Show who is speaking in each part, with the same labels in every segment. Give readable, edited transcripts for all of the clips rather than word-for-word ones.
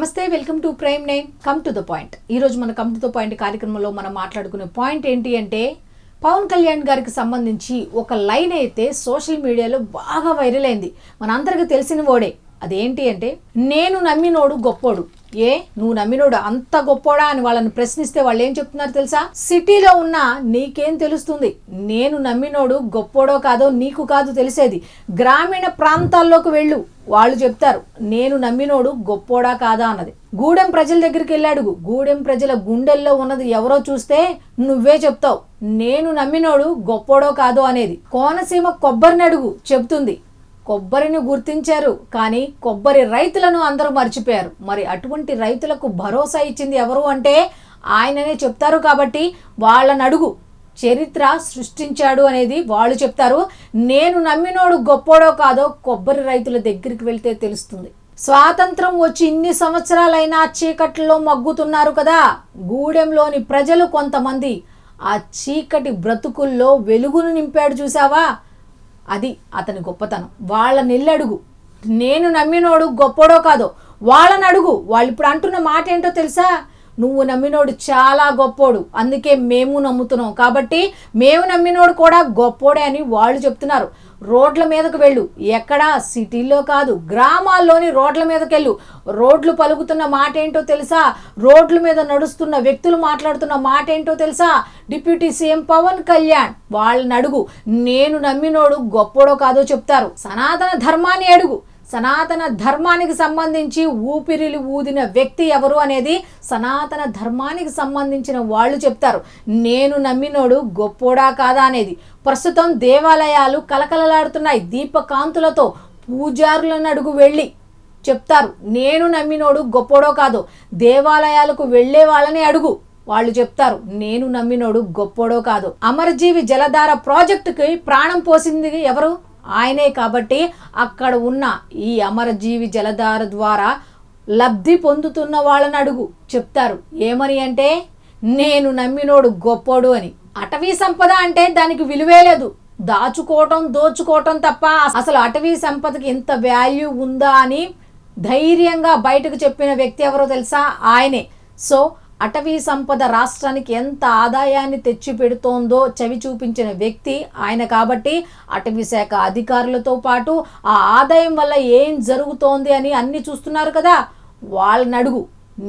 Speaker 1: నమస్తే, welcome to prime nine. Come to the point. ఈరోజు మన కమ్ టు ద పాయింట్ కార్యక్రమంలో మనం మాట్లాడుకునే పాయింట్ ఏంటి అంటే, పవన్ కళ్యాణ్ గారికి సంబంధించి ఒక లైన్ అయితే సోషల్ మీడియాలో బాగా వైరల్ అయింది. మనందరికీ తెలిసిన ఓడే. అదేంటి అంటే, నేను నమ్మినోడు గొప్పోడు. నువ్వు నమ్మినోడు అంత గొప్పోడా అని వాళ్ళని ప్రశ్నిస్తే వాళ్ళు ఏం చెప్తున్నారు తెలుసా? సిటీలో ఉన్న నీకేం తెలుస్తుంది? నేను నమ్మినోడు గొప్పోడో కాదో నీకు కాదు తెలిసేది. గ్రామీణ ప్రాంతాల్లోకి వెళ్ళు, వాళ్ళు చెప్తారు నేను నమ్మినోడు గొప్పోడా కాదా అన్నది. గూడెం ప్రజల దగ్గరికి వెళ్ళాడు. గూడెం ప్రజల గుండెల్లో ఉన్నది ఎవరో చూస్తే నువ్వే చెప్తావు నేను నమ్మినోడు గొప్పోడో కాదో అనేది. కోనసీమ కొబ్బరిని అడుగు చెప్తుంది. కొబ్బరిని గుర్తించారు, కానీ కొబ్బరి రైతులను అందరూ మర్చిపోయారు. మరి అటువంటి రైతులకు భరోసా ఇచ్చింది ఎవరు అంటే ఆయననే చెప్తారు. కాబట్టి వాళ్ళని అడుగు, చరిత్ర సృష్టించాడు అనేది వాళ్ళు చెప్తారు. నేను నమ్మినోడు గొప్పోడో కాదో కొబ్బరి రైతుల దగ్గరికి వెళ్తే తెలుస్తుంది. స్వాతంత్రం వచ్చి ఇన్ని సంవత్సరాలైనా చీకట్లో మగ్గుతున్నారు కదా. గూడెంలోని ప్రజలు కొంతమంది ఆ చీకటి బ్రతుకుల్లో వెలుగును నింపాడు చూసావా? అది అతని గొప్పతనం. వాళ్ళని అడుగు, నేను నమ్మినోడు గొప్పోడో కాదో వాళ్ళని అడుగు. వాళ్ళు ఇప్పుడు అంటున్న మాట ఏంటో తెలుసా? నువ్వు నమ్మినోడు చాలా గొప్పోడు, అందుకే మేము నమ్ముతున్నాం, కాబట్టి మేము నమ్మినోడు కూడా గొప్పోడే అని వాళ్ళు చెప్తున్నారు. రోడ్ల మీదకు వెళ్ళు, ఎక్కడా సిటీల్లో కాదు, గ్రామాల్లోని రోడ్ల మీదకి వెళ్ళు. రోడ్లు పలుకుతున్న మాట ఏంటో తెలుసా? రోడ్ల మీద నడుస్తున్న వ్యక్తులు మాట్లాడుతున్న మాట ఏంటో తెలుసా? Deputy CM Pawan Kalyan. వాళ్ళని అడుగు, నేను నమ్మినోడు గొప్పోడో కాదో చెప్తారు. సనాతన ధర్మాన్ని అడుగు, సనాతన ధర్మానికి సంబంధించి ఊపిరిలు ఊదిన వ్యక్తి ఎవరు అనేది సనాతన ధర్మానికి సంబంధించిన వాళ్ళు చెప్తారు. నేను నమ్మినోడు గొప్పోడా కాదా అనేది. ప్రస్తుతం దేవాలయాలు కలకలలాడుతున్నాయి దీపకాంతులతో. పూజారులను అడుగు, వెళ్ళి చెప్తారు నేను నమ్మినోడు గొప్పోడో కాదో. దేవాలయాలకు వెళ్ళే వాళ్ళని అడుగు, వాళ్ళు చెప్తారు నేను నమ్మినోడు గొప్పోడో కాదో. అమరజీవి జలధార ప్రాజెక్టుకి ప్రాణం పోసింది ఎవరు? ఆయనే. కాబట్టి అక్కడ ఉన్న ఈ అమరజీవి జలధార ద్వారా లబ్ధి పొందుతున్న వాళ్ళని అడుగు, చెప్తారు ఏమని అంటే నేను నమ్మినోడు గొప్పోడు అని. అటవీ సంపద అంటే దానికి విలువే లేదు, దాచుకోవటం దోచుకోవటం తప్ప. అసలు అటవీ సంపదకి ఇంత వాల్యూ ఉందా అని ధైర్యంగా బయటకు చెప్పిన వ్యక్తి ఎవరో తెలుసా? ఆయనే. సో అటవీ సంపద రాష్ట్రానికి ఎంత ఆదాయాన్ని తెచ్చి పెడుతోందో చవి చూపించిన వ్యక్తి ఆయన. కాబట్టి అటవీ శాఖ అధికారులతో పాటు ఆ ఆదాయం వల్ల ఏం జరుగుతోంది అని అన్ని చూస్తున్నారు కదా. వాళ్ళని అడుగు,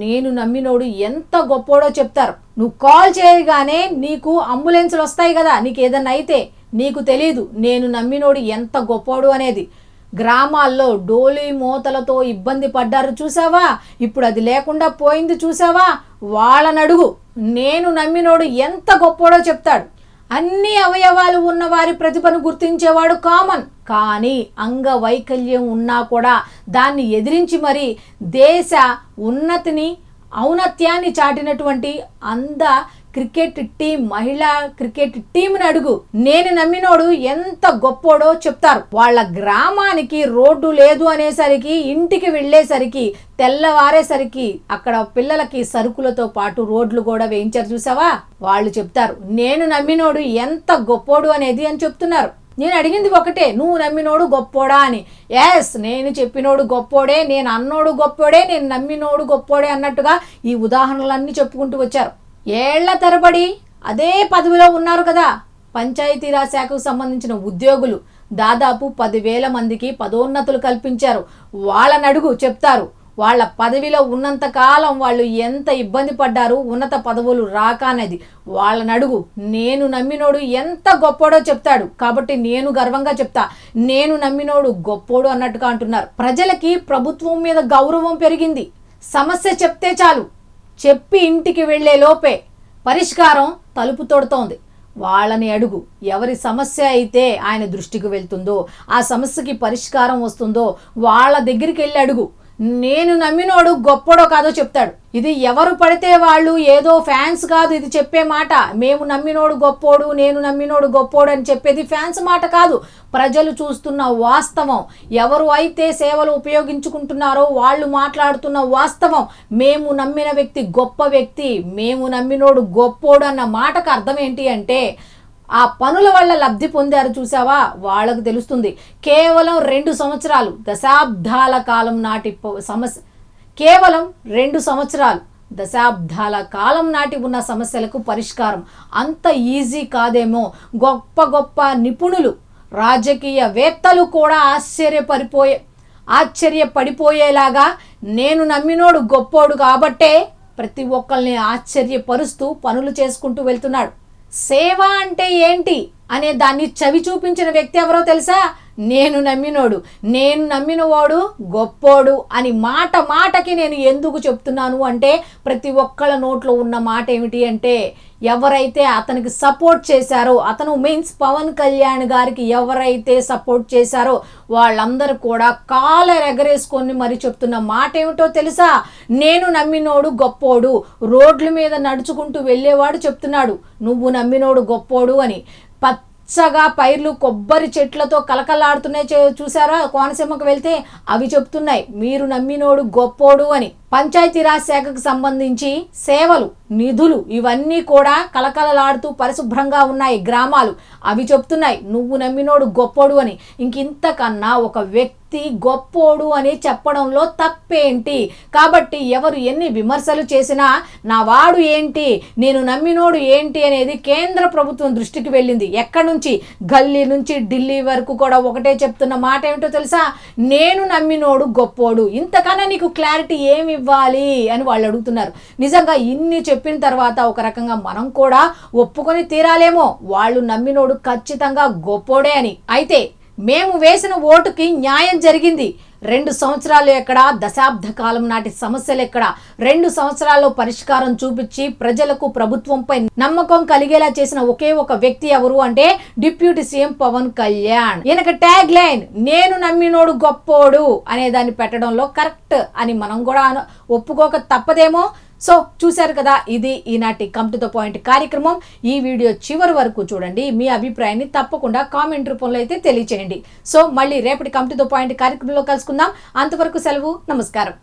Speaker 1: నేను నమ్మినోడు ఎంత గొప్పోడో చెప్తారు. నువ్వు కాల్ చేయగానే నీకు అంబులెన్సులు వస్తాయి కదా, నీకు ఏదన్నా అయితే నీకు తెలీదు నేను నమ్మినోడు ఎంత గొప్పోడు అనేది. గ్రామాల్లో డోలీ మూతలతో ఇబ్బంది పడ్డారు చూసావా? ఇప్పుడు అది లేకుండా పోయింది చూసావా? వాళ్ళని అడుగు, నేను నమ్మినోడు ఎంత గొప్పోడో చెప్తాడు. అన్ని అవయవాలు ఉన్న వారి ప్రతిభను గుర్తించేవాడు కామన్, కానీ అంగవైకల్యం ఉన్నా కూడా దాన్ని ఎదిరించి మరి దేశ ఉన్నతిని ఔన్నత్యాన్ని చాటినటువంటి క్రికెట్ టీం, మహిళా క్రికెట్ టీంని అడుగు, నేను నమ్మినోడు ఎంత గొప్పోడో చెప్తారు. వాళ్ళ గ్రామానికి రోడ్డు లేదు అనేసరికి, ఇంటికి వెళ్ళేసరికి తెల్లవారేసరికి అక్కడ పిల్లలకి సరుకులతో పాటు రోడ్లు కూడా వేయించారు చూసావా? వాళ్ళు చెప్తారు నేను నమ్మినోడు ఎంత గొప్పోడు అనేది అని చెప్తున్నారు. నేను అడిగింది ఒకటే, నువ్వు నమ్మినోడు గొప్పోడా అని. ఎస్, నేను చెప్పినోడు గొప్పోడే, నేను అన్నోడు గొప్పోడే, నేను నమ్మినోడు గొప్పోడే అన్నట్టుగా ఈ ఉదాహరణలన్నీ చెప్పుకుంటూ వచ్చారు. ఏళ్ల తరబడి అదే పదవిలో ఉన్నారు కదా. పంచాయతీరాజ్ శాఖకు సంబంధించిన ఉద్యోగులు దాదాపు 10,000 మందికి పదోన్నతులు కల్పించారు. వాళ్ళని అడుగు, చెప్తారు వాళ్ళ పదవిలో ఉన్నంత కాలం వాళ్ళు ఎంత ఇబ్బంది పడ్డారు ఉన్నత పదవులు రాక అనేది. వాళ్ళని అడుగు, నేను నమ్మినోడు ఎంత గొప్పోడో చెప్తాడు. కాబట్టి నేను గర్వంగా చెప్తా నేను నమ్మినోడు గొప్పోడు అన్నట్టుగా అంటున్నారు. ప్రజలకి ప్రభుత్వం మీద గౌరవం పెరిగింది. సమస్య చెప్తే చాలు, చెప్పి ఇంటికి వెళ్లే లోపే పరిష్కారం తలుపు తొడుతోంది. వాళ్ళని అడుగు, ఎవరి సమస్య అయితే ఆయన దృష్టికి వెళ్తుందో, ఆ సమస్యకి పరిష్కారం వస్తుందో వాళ్ళ దగ్గరికి వెళ్ళి అడుగు, నేను నమ్మినోడు గొప్పోడో కాదో చెప్తాడు. ఇది ఎవరు పడితే వాళ్ళు ఏదో ఫ్యాన్స్ కాదు ఇది చెప్పే మాట. మేము నమ్మినోడు గొప్పోడు, నేను నమ్మినోడు గొప్పోడు అని చెప్పేది ఫ్యాన్స్ మాట కాదు. ప్రజలు చూస్తున్న వాస్తవం, ఎవరు అయితే సేవలు ఉపయోగించుకుంటున్నారో వాళ్ళు మాట్లాడుతున్న వాస్తవం. మేము నమ్మిన వ్యక్తి గొప్ప వ్యక్తి, మేము నమ్మినోడు గొప్పోడు అన్న మాటకు అర్థం ఏంటి అంటే ఆ పనుల వల్ల లబ్ధి పొందారు చూసావా? వాళ్ళకు తెలుస్తుంది. కేవలం 2 సంవత్సరాలు, దశాబ్దాల కాలం నాటి సమస్య, కేవలం 2 సంవత్సరాలు, దశాబ్దాల కాలం నాటి ఉన్న సమస్యలకు పరిష్కారం అంత ఈజీ కాదేమో. గొప్ప గొప్ప నిపుణులు, రాజకీయవేత్తలు కూడా ఆశ్చర్యపడిపోయేలాగా నేను నమ్మినోడు గొప్పోడు కాబట్టే ప్రతి ఒక్కరిని ఆశ్చర్యపరుస్తూ పనులు చేసుకుంటూ వెళ్తున్నాడు. సేవ అంటే ఏంటి అనే దాన్ని చవి చూపించిన వ్యక్తి ఎవరో తెలుసా? నేను నమ్మినవాడు గొప్పోడు అని మాటకి నేను ఎందుకు చెప్తున్నాను అంటే, ప్రతి ఒక్కళ్ళ నోట్లో ఉన్న మాట ఏమిటి అంటే, ఎవరైతే అతనికి సపోర్ట్ చేశారో, అతను మీన్స్ పవన్ కళ్యాణ్ గారికి ఎవరైతే సపోర్ట్ చేశారో వాళ్ళందరూ కూడా కాలర్ ఎగరేసుకొని మరి చెప్తున్న మాట ఏమిటో తెలుసా? నేను నమ్మినోడు గొప్పోడు. రోడ్ల మీద నడుచుకుంటూ వెళ్ళేవాడు చెప్తున్నాడు నువ్వు నమ్మినోడు గొప్పోడు అని. పచ్చగా పైర్లు కొబ్బరి చెట్లతో కలకలాడుతున్నాయి, చూసారా? కోనసీమకు వెళ్తే అవి చెప్తున్నాయి మీరు నమ్మినోడు గొప్పోడు అని. పంచాయతీరాజ్ శాఖకు సంబంధించి సేవలు, నిధులు ఇవన్నీ కూడా కలకలలాడుతూ పరిశుభ్రంగా ఉన్నాయి గ్రామాలు, అవి చెప్తున్నాయి నువ్వు నమ్మినోడు గొప్పోడు అని. ఇంతకన్నా ఒక వ్యక్తి గొప్పోడు అని చెప్పడంలో తప్పేంటి? కాబట్టి ఎవరు ఎన్ని విమర్శలు చేసినా నా వాడు ఏంటి, నేను నమ్మినోడు ఏంటి అనేది కేంద్ర ప్రభుత్వం దృష్టికి వెళ్ళింది. ఎక్కడి నుంచి? గల్లీ నుంచి ఢిల్లీ వరకు కూడా ఒకటే చెప్తున్న మాట ఏమిటో తెలుసా? నేను నమ్మినోడు గొప్పోడు. ఇంతకన్నా నీకు క్లారిటీ ఏమి ఇవ్వాలి అని వాళ్ళు అడుగుతున్నారు. నిజంగా ఇన్ని చెప్పిన తర్వాత ఒక రకంగా మనం కూడా ఒప్పుకొని తీరాలేమో, వాళ్ళు నమ్మినోడు ఖచ్చితంగా గొప్పోడే అని. అయితే మేము వేసిన ఓటుకి న్యాయం జరిగింది. 2 సంవత్సరాలు ఎక్కడ, దశాబ్ద కాలం నాటి సమస్యలు ఎక్కడ? 2 సంవత్సరాల్లో పరిష్కారం చూపించి ప్రజలకు ప్రభుత్వంపై నమ్మకం కలిగేలా చేసిన ఒకే ఒక వ్యక్తి ఎవరు అంటే డిప్యూటీ సీఎం పవన్ కళ్యాణ్. ఈయనకి ట్యాగ్ లైన్ నేను నమ్మినోడు గొప్పోడు అనే దాన్ని పెట్టడంలో కరెక్ట్ అని మనం కూడా ఒప్పుకోక తప్పదేమో. సో చూశారు కదా, ఇది ఈనాటి కమ్ టు ద పాయింట్ కార్యక్రమం. ఈ వీడియో చివరి వరకు చూడండి. మీ అభిప్రాయాన్ని తప్పకుండా కామెంట్ రూపంలో అయితే తెలియచేయండి. సో మళ్ళీ రేపటి కమ్ టు ద పాయింట్ కార్యక్రమంలో కలుసుకుందాం. అంతవరకు సెలవు, నమస్కారం.